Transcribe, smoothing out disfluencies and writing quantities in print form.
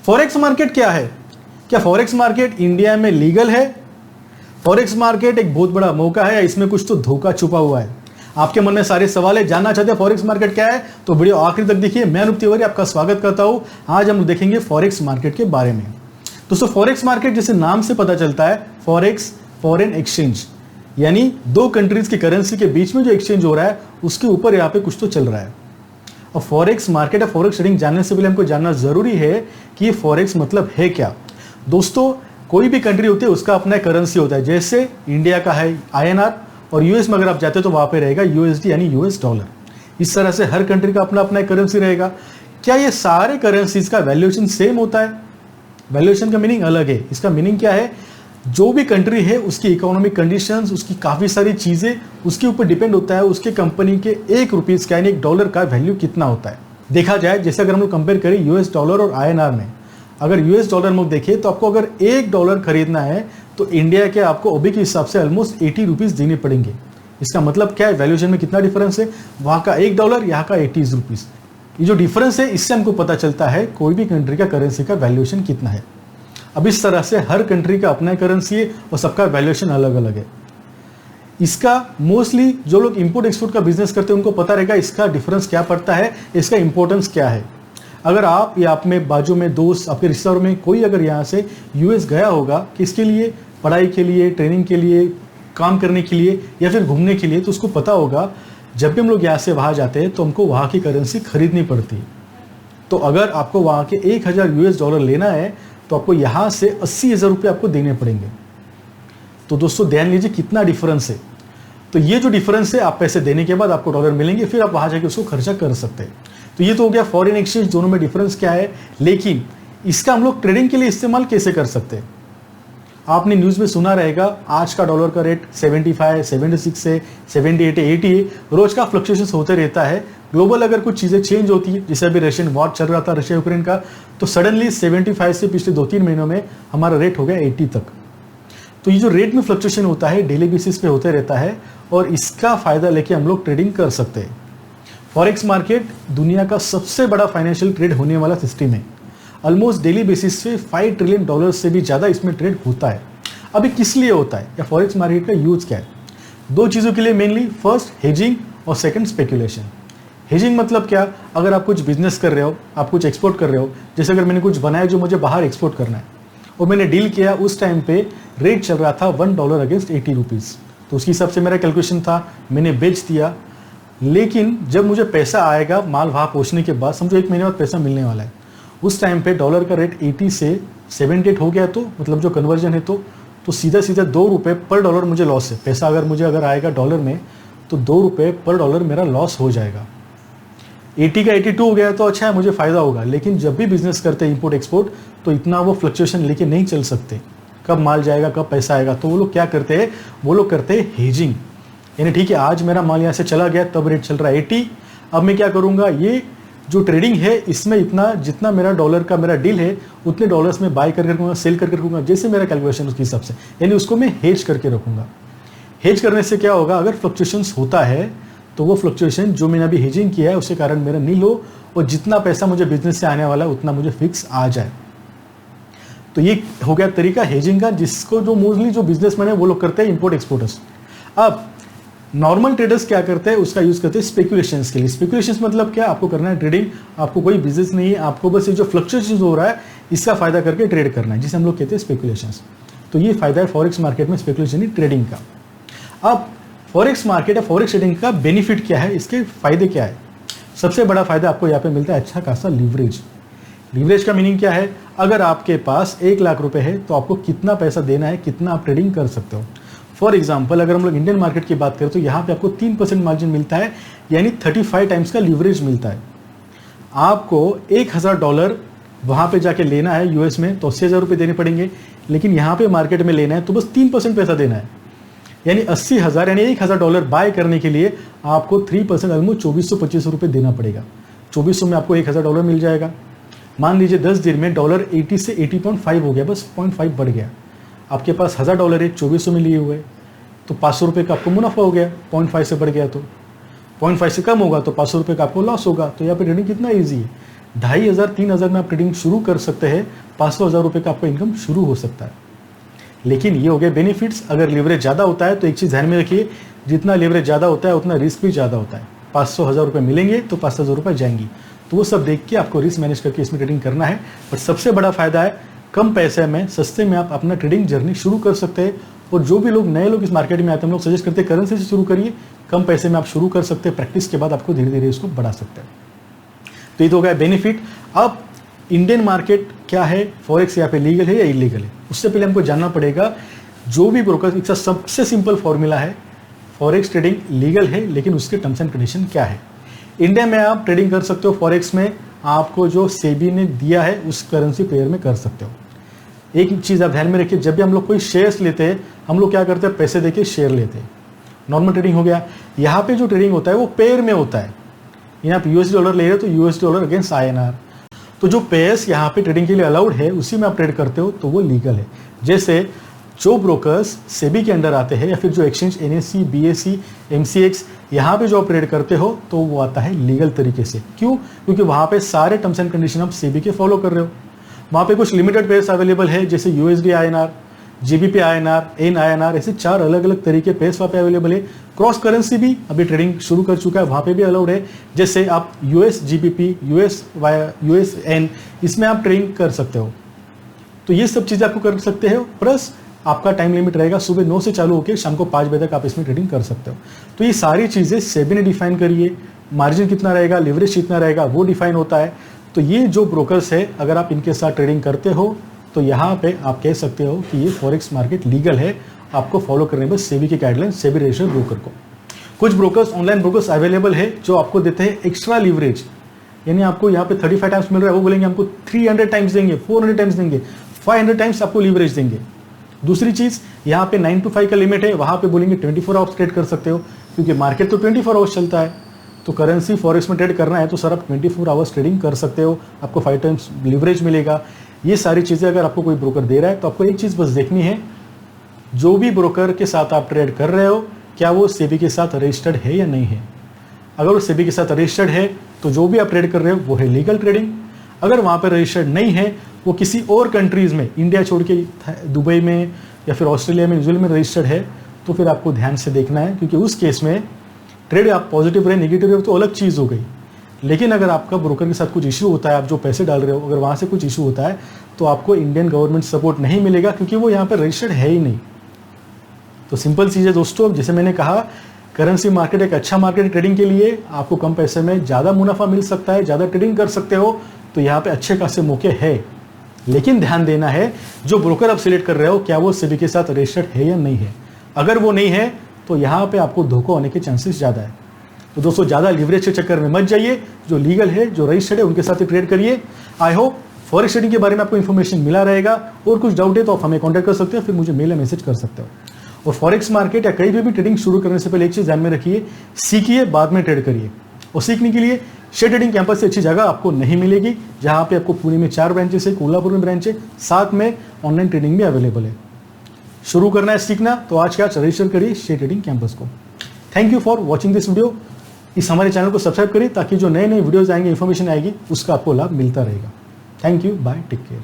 Forex market क्या है? क्या फॉरेक्स मार्केट इंडिया में लीगल है? फॉरेक्स मार्केट एक बहुत बड़ा मौका है या इसमें कुछ तो धोखा छुपा हुआ है? आपके मन में सारे सवाल है, जानना चाहते हैं फॉरेक्स मार्केट क्या है, तो वीडियो आखिर तक देखिए। मैं अनूप तिवारी आपका स्वागत करता हूं। आज हम देखेंगे फॉरेक्स मार्केट के बारे में। दोस्तों, फॉरेक्स मार्केट जैसे नाम से पता चलता है, फॉरेक्स फॉरेन एक्सचेंज, यानी दो कंट्रीज की करेंसी के बीच में जो एक्सचेंज हो रहा है उसके ऊपर यहाँ पे कुछ तो चल रहा है। और फॉरेक्स मार्केट या फॉरेक्स ट्रेडिंग जानने से पहले हमको जानना जरूरी है कि ये फॉरेक्स मतलब है क्या। दोस्तों, कोई भी कंट्री होती है उसका अपना करेंसी होता है। जैसे इंडिया का है INR और यूएस में अगर आप जाते हो तो वहां पे रहेगा USD यानी US डॉलर। इस तरह से हर कंट्री का अपना अपना करेंसी रहेगा। क्या ये सारे करेंसीज का वैल्यूएशन सेम होता है? वैल्यूएशन का मीनिंग अलग है। इसका मीनिंग क्या है? जो भी कंट्री है उसकी इकोनॉमिक कंडीशंस, उसकी काफ़ी सारी चीज़ें उसके ऊपर डिपेंड होता है उसके कंपनी के ₹1 का यानी $1 का वैल्यू कितना होता है। देखा जाए, जैसे अगर हम लोग कंपेयर करें US डॉलर और INR में, अगर US डॉलर में देखें तो आपको अगर $1 खरीदना है तो इंडिया के आपको OB के हिसाब से ऑलमोस्ट ₹80 देने पड़ेंगे। इसका मतलब क्या है? वैल्यूएशन में कितना डिफरेंस है? वहाँ का $1, यहाँ का ₹80। ये जो डिफरेंस है इससे हमको पता चलता है कोई भी कंट्री का करेंसी का वैल्यूएशन कितना है। अब इस तरह से हर कंट्री का अपना करेंसी है और सबका वैल्यूएशन अलग अलग है। इसका मोस्टली जो लोग इंपोर्ट एक्सपोर्ट का बिजनेस करते हैं उनको पता रहेगा इसका डिफरेंस क्या पड़ता है, इसका इंपॉर्टेंस क्या है। अगर आप या आप में बाजू में दोस्त, आपके रिश्तेदारों में कोई अगर यहाँ से US गया होगा किसके लिए, पढ़ाई के लिए, ट्रेनिंग के लिए, काम करने के लिए या फिर घूमने के लिए, तो उसको पता होगा जब भी हम लोग यहाँ से वहाँ जाते हैं तो हमको वहाँ की करेंसी खरीदनी पड़ती है। तो अगर आपको वहाँ के $1000 लेना है तो आपको यहाँ से ₹80,000 आपको देने पड़ेंगे। तो दोस्तों ध्यान लीजिए कितना डिफरेंस है। तो ये जो डिफरेंस है, आप पैसे देने के बाद आपको डॉलर मिलेंगे, फिर आप वहाँ जाके उसको खर्चा कर सकते हैं। तो ये तो हो गया फॉरेन एक्सचेंज, दोनों में डिफरेंस क्या है। लेकिन इसका हम लोग ट्रेडिंग के लिए इस्तेमाल कैसे कर सकते हैं? आपने न्यूज़ में सुना रहेगा आज का डॉलर का रेट 75, 76 है, 78 है, 80 है। रोज का फ्लक्चुएशन होते रहता है। ग्लोबल अगर कुछ चीज़ें चेंज होती है, जैसे अभी रशियन वॉर चल रहा था रशिया यूक्रेन का, तो सडनली 75 से पिछले 2-3 महीनों में हमारा रेट हो गया 80 तक। तो ये जो रेट में फ्लक्चुएशन होता है डेली बेसिस पे होते रहता है और इसका फायदा लेके हम लोग ट्रेडिंग कर सकते हैं। फॉरेक्स मार्केट दुनिया का सबसे बड़ा फाइनेंशियल ट्रेड होने वाला सिस्टम है। ऑलमोस्ट डेली बेसिस पे $5 ट्रिलियन से भी ज़्यादा इसमें ट्रेड होता है। अभी किस लिए होता है या फॉरेक्स मार्केट का यूज क्या है? दो चीज़ों के लिए मेनली, फर्स्ट हेजिंग और सेकंड स्पेकुलेशन। हेजिंग मतलब क्या? अगर आप कुछ बिजनेस कर रहे हो, आप कुछ एक्सपोर्ट कर रहे हो, जैसे अगर मैंने कुछ बनाया जो मुझे बाहर एक्सपोर्ट करना है और मैंने डील किया, उस टाइम पे रेट चल रहा था $1 अगेंस्ट ₹80, तो उसके हिसाब से मेरा कैलकुलेशन था, मैंने बेच दिया। लेकिन जब मुझे पैसा आएगा माल वहाँ पहुँचने के बाद, समझो 1 महीने बाद पैसा मिलने वाला है, उस टाइम पे डॉलर का रेट 80 से 78 हो गया, तो मतलब जो कन्वर्जन है तो सीधा सीधा $2 पर डॉलर मुझे लॉस है। पैसा अगर आएगा डॉलर में तो $2 पर डॉलर मेरा लॉस हो जाएगा। 80 का 82 हो गया तो अच्छा है, मुझे फ़ायदा होगा। लेकिन जब भी बिजनेस करते हैं इंपोर्ट एक्सपोर्ट, तो इतना वो फ्लक्चुएशन लेके नहीं चल सकते, कब माल जाएगा कब पैसा आएगा। तो वो लोग क्या करते हैं? वो लोग करते हैं हेजिंग। यानी ठीक है, आज मेरा माल यहाँ से चला गया, तब रेट चल रहा है 80, अब मैं क्या करूँगा, ये जो ट्रेडिंग है इसमें इतना जितना मेरा डॉलर का मेरा डील है उतने डॉलर्स में बाय करके रखूँगा, सेल करके रखूँगा, जैसे मेरा कैलकुलेशन उसके हिसाब से, यानी उसको मैं हेज करके रखूँगा। हेज करने से क्या होगा? अगर फ्लक्चुएशंस होता है तो वो फ्लक्चुएशन जो मैंने अभी हेजिंग किया है उसके कारण मेरा नील हो और जितना पैसा मुझे बिजनेस से आने वाला है उतना मुझे फिक्स आ जाए। तो ये हो गया तरीका हेजिंग का, जिसको जो मोस्टली जो बिजनेसमैन है वो लोग करते हैं, इंपोर्ट एक्सपोर्टर्स। अब नॉर्मल ट्रेडर्स क्या करते हैं? उसका यूज करते हैं स्पेकुलेशंस के लिए। स्पेकुलेशंस मतलब क्या? आपको करना है ट्रेडिंग, आपको कोई बिजनेस नहीं है, आपको बस ये जो फ्लक्चुएशन हो रहा है इसका फायदा करके ट्रेड करना है, जिसे हम लोग कहते हैं स्पेकुलेशंस। तो ये फायदा है फॉरेक्स मार्केट में स्पेकुलेशन ट्रेडिंग का। अब फॉरेक्स मार्केट या फॉरेक्स ट्रेडिंग का बेनिफिट क्या है, इसके फायदे क्या है? सबसे बड़ा फायदा आपको यहाँ पे मिलता है अच्छा खासा लीवरेज। लीवरेज का मीनिंग क्या है? अगर आपके पास ₹1,00,000 है तो आपको कितना पैसा देना है, कितना आप ट्रेडिंग कर सकते हो। फॉर एग्जाम्पल, अगर हम लोग इंडियन मार्केट की बात करें तो यहाँ पे आपको 3% मार्जिन मिलता है, यानी 35 टाइम्स का लीवरेज मिलता है। आपको $1,000 वहाँ पे जाके लेना है US में तो ₹80,000 देने पड़ेंगे, लेकिन यहाँ पे मार्केट में लेना है तो बस 3% पैसा देना है, यानी 80,000 यानी $1,000 बाय करने के लिए आपको 3% ऑलमोस्ट ₹2,425 देना पड़ेगा। 2400 में आपको $1,000 मिल जाएगा। मान लीजिए 10 दिन में डॉलर 80 से 80.5 हो गया, बस 0.5 बढ़ गया। आपके पास $1,000 है, 2400 में लिए हुए, तो ₹500 का आपको मुनाफा हो गया। 0.5 से बढ़ गया तो 0.5 से कम होगा तो ₹500 का आपको लॉस होगा। तो यहाँ पे ट्रेडिंग कितना ईजी है। 2,500 3,000 में आप ट्रेडिंग शुरू कर सकते हैं, 500,000 रुपये का आपका इनकम शुरू हो सकता है। लेकिन ये हो गए बेनिफिट्स। अगर लीवरेज ज़्यादा होता है तो एक चीज़ ध्यान में रखिए, जितना लीवरेज ज़्यादा होता है उतना रिस्क भी ज़्यादा होता है। 500,000 रुपये मिलेंगे तो 500,000 रुपये जाएंगी, तो वो सब देख के आपको रिस्क मैनेज करके इसमें ट्रेडिंग करना है। पर सबसे बड़ा फायदा है कम पैसे में सस्ते में आप अपना ट्रेडिंग जर्नी शुरू कर सकते हैं। और जो भी लोग नए लोग इस मार्केट में आते हैं हम लोग सजेस्ट करते हैं करेंसी से शुरू करिए, कम पैसे में आप शुरू कर सकते हैं, प्रैक्टिस के बाद आपको धीरे धीरे इसको बढ़ा सकते हैं। तो ये तो हो गया बेनिफिट। अब इंडियन मार्केट क्या है, फॉरेक्स यहाँ पे लीगल है या इलीगल है, उससे पहले हमको जानना पड़ेगा जो भी ब्रोकर, इसका सबसे सिंपल फॉर्मूला है, फॉरेक्स ट्रेडिंग लीगल है लेकिन उसके टर्म्स एंड कंडीशन क्या है। इंडिया में आप ट्रेडिंग कर सकते हो फॉरेक्स में, आपको जो सेबी ने दिया है उस करेंसी पेयर में कर सकते हो। एक चीज़ आप ध्यान में रखिए, जब भी हम लोग कोई शेयर्स लेते हैं हम लोग क्या करते हैं, पैसे देके शेयर लेते हैं, नॉर्मल ट्रेडिंग हो गया। यहाँ पे जो ट्रेडिंग होता है वो पेयर में होता है। यहाँ आप यूएसडी डॉलर ले रहे हो तो यूएसडी डॉलर अगेंस्ट INR, तो जो पेयर्स यहाँ पे ट्रेडिंग के लिए अलाउड है उसी में आप ट्रेड करते हो तो वो लीगल है। जैसे जो ब्रोकर्स सेबी के अंडर आते हैं या फिर जो एक्सचेंज NSE, BSE, MCX यहाँ पे जो आप ट्रेड करते हो तो वो आता है लीगल तरीके से। क्यों? क्योंकि वहाँ पे सारे टर्म्स एंड कंडीशन आप सेबी के फॉलो कर रहे हो। वहाँ पे कुछ लिमिटेड पेयर्स अवेलेबल है, जैसे USD INR, GBP INR, NINR, ऐसे 4 अलग अलग तरीके पेयर्स वहाँ पे अवेलेबल है। क्रॉस करेंसी भी अभी ट्रेडिंग शुरू कर चुका है, वहाँ पे भी अलाउड है। जैसे आप US GBP, USN, इसमें आप ट्रेडिंग कर सकते हो। तो ये सब चीज़ें आपको कर सकते हो, प्लस आपका टाइम लिमिट रहेगा, सुबह 9 से चालू होकर शाम को 5 बजे तक आप इसमें ट्रेडिंग कर सकते हो। तो ये सारी चीज़ें सेबी ने डिफाइन करी है, मार्जिन कितना रहेगा, लिवरेज कितना रहेगा वो डिफाइन होता है। तो ये जो ब्रोकर्स है अगर आप इनके साथ ट्रेडिंग करते हो तो यहाँ पे आप कह सकते हो कि ये फॉरेक्स मार्केट लीगल है, आपको फॉलो करने बस सेबी की गाइडलाइन, सेबी रजिस्टर्ड ब्रोकर को। कुछ ब्रोकर्स, ऑनलाइन ब्रोकर्स अवेलेबल है जो आपको देते हैं एक्स्ट्रा लिवरेज, यानी आपको यहाँ पे 35 टाइम्स मिल रहा है, वो बोलेंगे हमको 300 टाइम्स देंगे, 400 टाइम्स देंगे, 500 टाइम्स आपको लिवरेज देंगे। दूसरी चीज़, यहाँ पे 9 to 5 का लिमिट है, वहाँ पे बोलेंगे 24 आवर्स ट्रेड कर सकते हो, क्योंकि मार्केट तो 24 आवर्स चलता है। तो करेंसी फॉरेक्स में ट्रेड करना है तो सर आप 24 आवर्स ट्रेडिंग कर सकते हो, आपको 5 टाइम्स लिवरेज मिलेगा। ये सारी चीज़ें अगर आपको कोई ब्रोकर दे रहा है तो आपको एक चीज़ बस देखनी है, जो भी ब्रोकर के साथ आप ट्रेड कर रहे हो क्या वो सेबी के साथ रजिस्टर्ड है या नहीं है। अगर वो सेबी के साथ रजिस्टर्ड है तो जो भी आप ट्रेड कर रहे हो वो है लीगल ट्रेडिंग। अगर वहाँ पर रजिस्टर्ड नहीं है, वो किसी और कंट्रीज़ में, इंडिया छोड़ के दुबई में या फिर ऑस्ट्रेलिया में, न्यूजीलैंड में रजिस्टर्ड है, तो फिर आपको ध्यान से देखना है, क्योंकि उस केस में ट्रेड आप पॉजिटिव रहे नेगेटिव रहे तो अलग चीज़ हो गई। लेकिन अगर आपका ब्रोकर के साथ कुछ इशू होता है, आप जो पैसे डाल रहे हो अगर वहाँ से कुछ इशू होता है तो आपको इंडियन गवर्नमेंट सपोर्ट नहीं मिलेगा, क्योंकि वो यहाँ पर रजिस्टर्ड है ही नहीं। तो सिंपल चीज़ है दोस्तों, जैसे मैंने कहा करेंसी मार्केट एक अच्छा मार्केट है ट्रेडिंग के लिए, आपको कम पैसे में ज़्यादा मुनाफा मिल सकता है, ज़्यादा ट्रेडिंग कर सकते हो, तो यहाँ पे अच्छे खासे मौके हैं। लेकिन ध्यान देना है जो ब्रोकर आप सिलेक्ट कर रहे हो क्या वो सेबी के साथ रजिस्टर्ड है या नहीं है। अगर वो नहीं है तो यहाँ पे आपको धोखा होने के चांसेस ज़्यादा है। तो दोस्तों ज़्यादा लिवरेज के चक्कर में मत जाइए, जो लीगल है, जो रजिस्टर्ड है, उनके साथ ही ट्रेड करिए। आई होप फॉरेक्स ट्रेडिंग के बारे में आपको इन्फॉर्मेशन मिला रहेगा। और कुछ डाउट है तो आप हमें कॉन्टैक्ट कर सकते हो, फिर मुझे मेल या मैसेज कर सकते हो। और फॉरेक्स मार्केट या कहीं भी ट्रेडिंग शुरू करने से पहले एक चीज़ ध्यान में रखिए, सीखिए बाद में ट्रेड करिए। और सीखने के लिए शेयर ट्रेडिंग कैंपस से अच्छी जगह आपको नहीं मिलेगी, जहाँ पे आपको पुणे में 4 ब्रांचेस है, कोल्हापुर में ब्रांच है, साथ में ऑनलाइन ट्रेडिंग भी अवेलेबल है। शुरू करना है सीखना तो आज के आज रजिस्टर करिए शेयर ट्रेडिंग कैंपस को। Thank you for watching this video. इस हमारे चैनल को सब्सक्राइब करिए ताकि जो नए नए वीडियोज आएंगे, इन्फॉर्मेशन आएगी, उसका आपको लाभ मिलता रहेगा। Thank you, bye, take care.